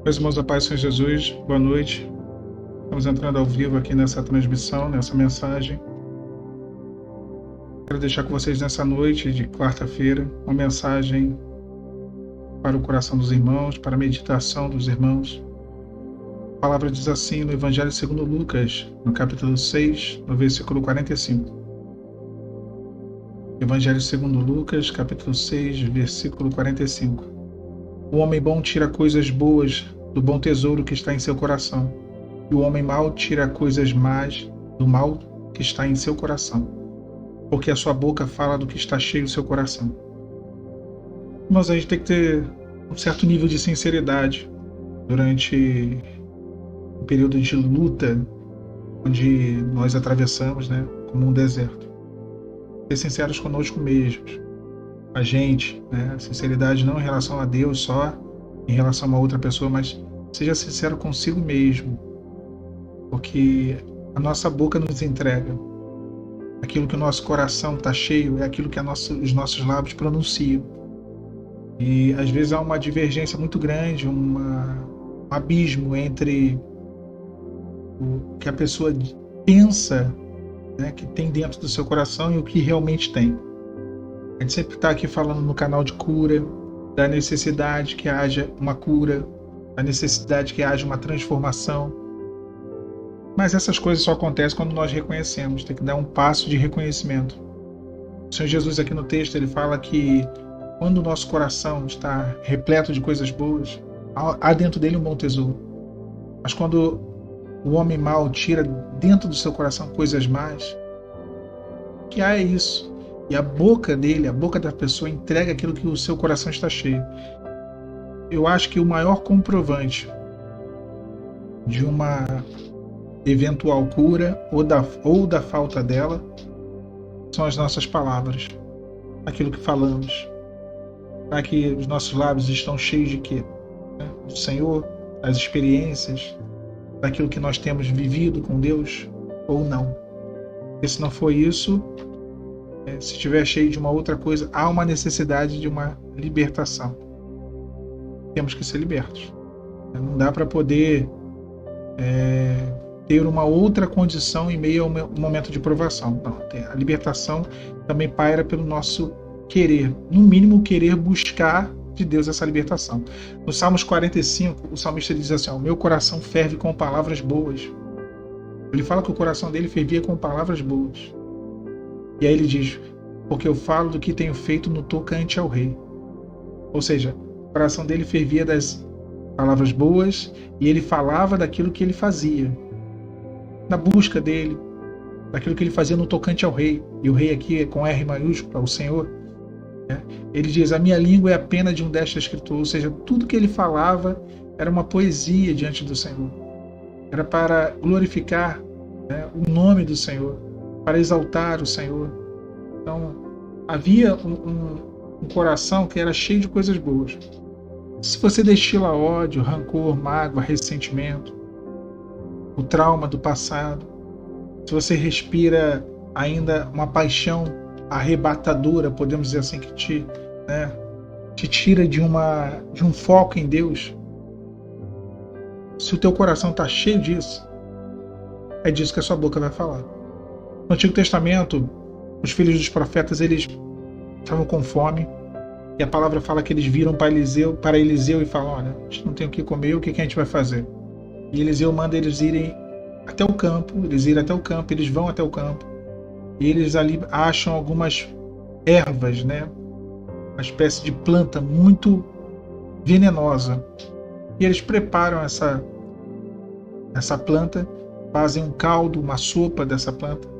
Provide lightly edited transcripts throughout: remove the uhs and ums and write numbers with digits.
Meus irmãos, a paz do Senhor Jesus, boa noite. Estamos entrando ao vivo aqui nessa transmissão, nessa mensagem. Quero deixar com vocês nessa noite de quarta-feira uma mensagem para o coração dos irmãos, para a meditação dos irmãos. A palavra diz assim no Evangelho segundo Lucas, no capítulo 6, no versículo 45. Evangelho segundo Lucas, capítulo 6, versículo 45. O homem bom tira coisas boas do bom tesouro que está em seu coração, e o homem mau tira coisas más do mal que está em seu coração, porque a sua boca fala do que está cheio o seu coração. Mas a gente tem que ter um certo nível de sinceridade durante o período de luta onde nós atravessamos, como um deserto. Ser sinceros conosco mesmos. A gente, sinceridade não em relação a Deus só, em relação a uma outra pessoa, mas seja sincero consigo mesmo, porque a nossa boca nos entrega. Aquilo que o nosso coração está cheio é aquilo que os nossos lábios pronunciam. E às vezes há uma divergência muito grande, um abismo entre o que a pessoa pensa, que tem dentro do seu coração e o que realmente tem. A gente sempre está aqui falando no canal de cura, da necessidade que haja uma cura, da necessidade que haja uma transformação. Mas essas coisas só acontecem quando nós reconhecemos, tem que dar um passo de reconhecimento. O Senhor Jesus aqui no texto, ele fala que quando o nosso coração está repleto de coisas boas, há dentro dele um bom tesouro. Mas quando o homem mau tira dentro do seu coração coisas más, o que há é isso. E a boca dele, a boca da pessoa, entrega aquilo que o seu coração está cheio. Eu acho que o maior comprovante de uma eventual cura ou da falta dela são as nossas palavras, aquilo que falamos. Será que os nossos lábios estão cheios de quê? Do Senhor, das experiências, daquilo que nós temos vivido com Deus ou não? Porque se não for isso, se estiver cheio de uma outra coisa, há uma necessidade de uma libertação. Temos que ser libertos. Não dá para poder ter uma outra condição em meio a um momento de provação. Não, a libertação também paira pelo nosso querer, no mínimo querer buscar de Deus essa libertação. No Salmos 45, o salmista diz assim: o meu coração ferve com palavras boas. Ele fala que o coração dele fervia com palavras boas. E aí ele diz: porque eu falo do que tenho feito no tocante ao rei. Ou seja, o coração dele fervia das palavras boas e ele falava daquilo que ele fazia, na busca dele, daquilo que ele fazia no tocante ao rei. E o rei aqui é com R maiúsculo, o Senhor. Ele diz: a minha língua é a pena de um destro escritor. Ou seja, tudo que ele falava era uma poesia diante do Senhor. Era para glorificar o nome do Senhor, para exaltar o Senhor. Então, havia um coração que era cheio de coisas boas. Se você destila ódio, rancor, mágoa, ressentimento, o trauma do passado, se você respira ainda uma paixão arrebatadora, podemos dizer assim, que te tira de um foco em Deus, se o teu coração está cheio disso, é disso que a sua boca vai falar. No Antigo Testamento, os filhos dos profetas, eles estavam com fome, e a palavra fala que eles viram para Eliseu e falam: olha, a gente não tem o que comer, o que a gente vai fazer? E Eliseu manda eles irem até o campo, eles vão até o campo, e eles ali acham algumas ervas, uma espécie de planta muito venenosa, e eles preparam essa planta, fazem um caldo, uma sopa dessa planta,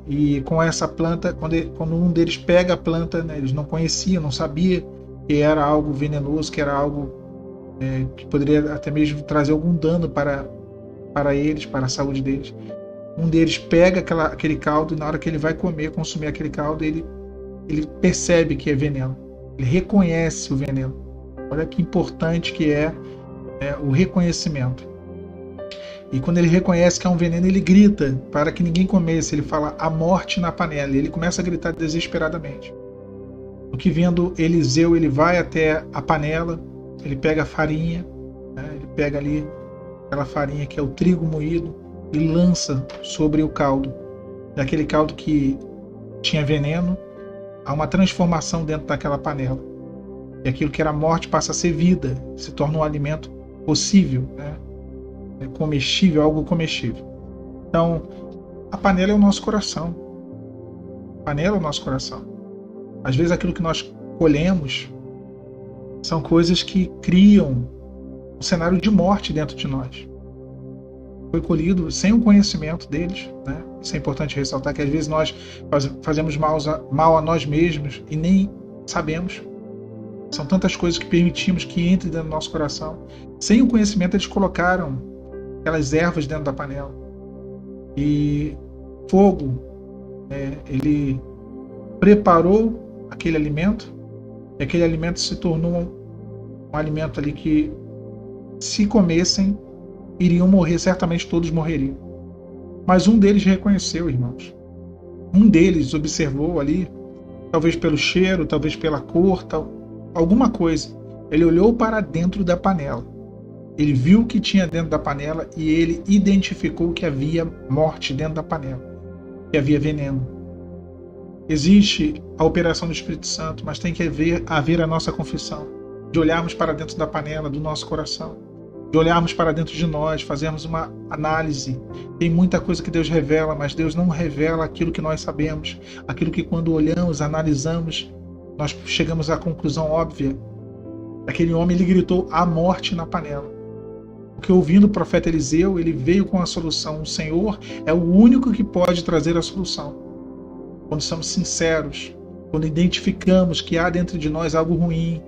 e com essa planta, quando um deles pega a planta, eles não conheciam, não sabiam que era algo venenoso, que era algo que poderia até mesmo trazer algum dano para eles, para a saúde deles. Um deles pega aquele caldo, e na hora que ele vai consumir aquele caldo, ele percebe que é veneno, ele reconhece o veneno. Olha que importante que é o reconhecimento. E quando ele reconhece que é um veneno, ele grita para que ninguém comesse. Ele fala: a morte na panela. E ele começa a gritar desesperadamente. O que vendo Eliseu, ele vai até a panela, ele pega a farinha, né? Ele pega ali aquela farinha que é o trigo moído e lança sobre o caldo. Daquele caldo que tinha veneno, há uma transformação dentro daquela panela. E aquilo que era morte passa a ser vida, se torna um alimento possível, né? É comestível, algo comestível. Então, a panela é o nosso coração. A panela é o nosso coração. Às vezes aquilo que nós colhemos são coisas que criam um cenário de morte dentro de nós. Foi colhido sem o conhecimento deles, né? Isso é importante ressaltar, que às vezes nós fazemos mal a nós mesmos e nem sabemos. São tantas coisas que permitimos que entrem dentro do nosso coração. Sem o conhecimento, eles colocaram aquelas ervas dentro da panela. E fogo, ele preparou aquele alimento, e aquele alimento se tornou um alimento ali que, se comessem, iriam morrer, certamente todos morreriam. Mas um deles reconheceu, irmãos. Um deles observou ali, talvez pelo cheiro, talvez pela cor, alguma coisa. Ele olhou para dentro da panela. Ele viu o que tinha dentro da panela e ele identificou que havia morte dentro da panela, que havia veneno. Existe a operação do Espírito Santo, mas tem que haver a nossa confissão, de olharmos para dentro da panela do nosso coração, de olharmos para dentro de nós, fazermos uma análise. Tem muita coisa que Deus revela, mas Deus não revela aquilo que nós sabemos, aquilo que quando olhamos, analisamos, nós chegamos à conclusão óbvia. Aquele homem, ele gritou a morte na panela. Porque ouvindo o profeta Eliseu, ele veio com a solução. O Senhor é o único que pode trazer a solução. Quando somos sinceros, quando identificamos que há dentro de nós algo ruim,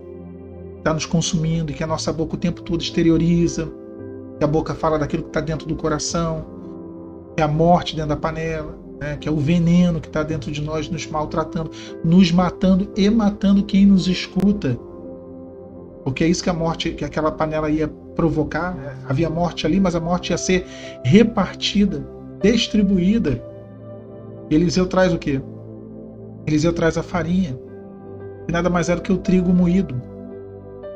que está nos consumindo, e que a nossa boca o tempo todo exterioriza, que a boca fala daquilo que está dentro do coração, que é a morte dentro da panela, né? Que é o veneno que está dentro de nós, nos maltratando, nos matando e matando quem nos escuta. Porque é isso que a morte, que aquela panela ia provocar, né? Havia morte ali, mas a morte ia ser repartida, distribuída. E Eliseu traz o quê? Eliseu traz a farinha, que nada mais é do que o trigo moído.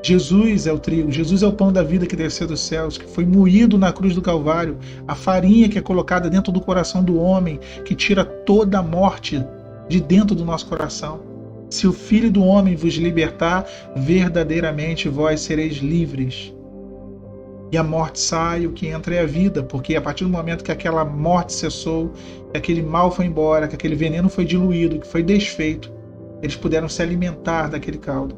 Jesus é o trigo, Jesus é o pão da vida que desceu dos céus, que foi moído na cruz do Calvário, a farinha que é colocada dentro do coração do homem, que tira toda a morte de dentro do nosso coração. Se o Filho do Homem vos libertar, verdadeiramente vós sereis livres. E a morte sai, o que entra é a vida, porque a partir do momento que aquela morte cessou, que aquele mal foi embora, que aquele veneno foi diluído, que foi desfeito, eles puderam se alimentar daquele caldo.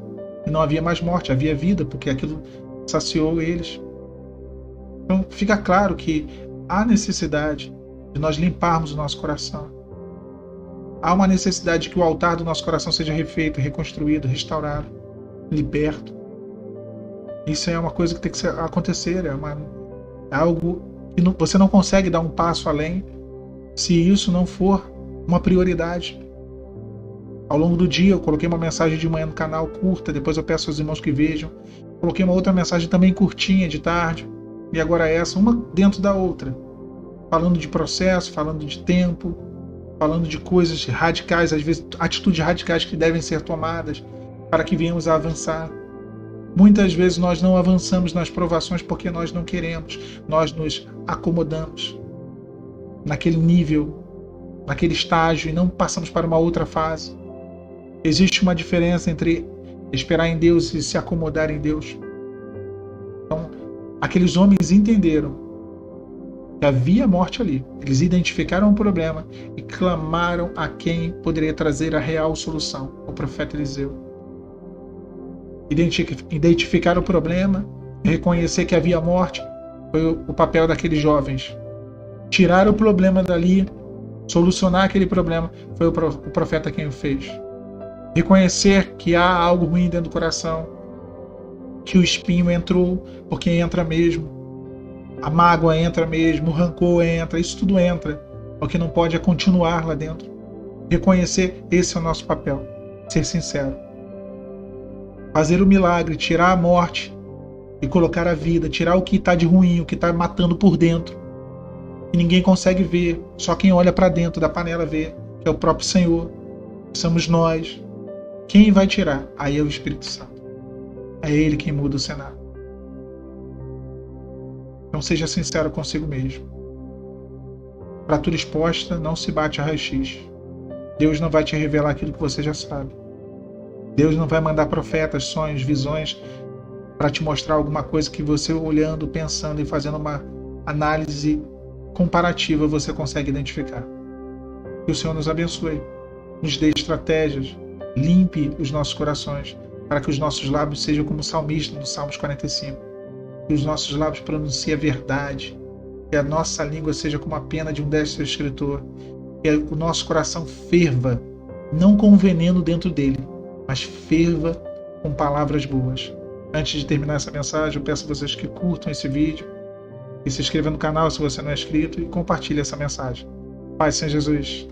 E não havia mais morte, havia vida, porque aquilo saciou eles. Então fica claro que há necessidade de nós limparmos o nosso coração. Há uma necessidade de que o altar do nosso coração seja refeito, reconstruído, restaurado, liberto. Isso é uma coisa que tem que acontecer, é algo que você não consegue dar um passo além se isso não for uma prioridade. Ao longo do dia eu coloquei uma mensagem de manhã no canal curta, depois eu peço aos irmãos que vejam. Coloquei uma outra mensagem também curtinha de tarde, e agora essa, uma dentro da outra. Falando de processo, falando de tempo, falando de coisas radicais, às vezes atitudes radicais que devem ser tomadas para que venhamos a avançar. Muitas vezes nós não avançamos nas provações porque nós não queremos, nós nos acomodamos naquele nível, naquele estágio e não passamos para uma outra fase. Existe uma diferença entre esperar em Deus e se acomodar em Deus. Então, aqueles homens entenderam que havia morte ali. Eles identificaram o problema e clamaram a quem poderia trazer a real solução, o profeta Eliseu. Identificar o problema, reconhecer que havia morte, foi o papel daqueles jovens. Tirar o problema dali, solucionar aquele problema, foi o profeta quem o fez. Reconhecer que há algo ruim dentro do coração, que o espinho entrou, porque entra mesmo, a mágoa entra mesmo, o rancor entra, isso tudo entra. O que não pode é continuar lá dentro. Reconhecer, esse é o nosso papel, ser sincero. Fazer o milagre, tirar a morte e colocar a vida, tirar o que está de ruim, o que está matando por dentro. E ninguém consegue ver, só quem olha para dentro da panela vê, que é o próprio Senhor, somos nós. Quem vai tirar? Aí é o Espírito Santo. É Ele quem muda o cenário. Então seja sincero consigo mesmo. Fratura exposta não se bate a raio-x. Deus não vai te revelar aquilo que você já sabe. Deus não vai mandar profetas, sonhos, visões para te mostrar alguma coisa que você olhando, pensando e fazendo uma análise comparativa você consegue identificar. Que o Senhor nos abençoe, nos dê estratégias, limpe os nossos corações, para que os nossos lábios sejam como o salmista no Salmos 45. Que os nossos lábios pronunciem a verdade, que a nossa língua seja como a pena de um destro escritor, que o nosso coração ferva, não com veneno dentro dele, mas ferva com palavras boas. Antes de terminar essa mensagem, eu peço a vocês que curtam esse vídeo, que se inscrevam no canal se você não é inscrito e compartilhe essa mensagem. Paz, Senhor Jesus.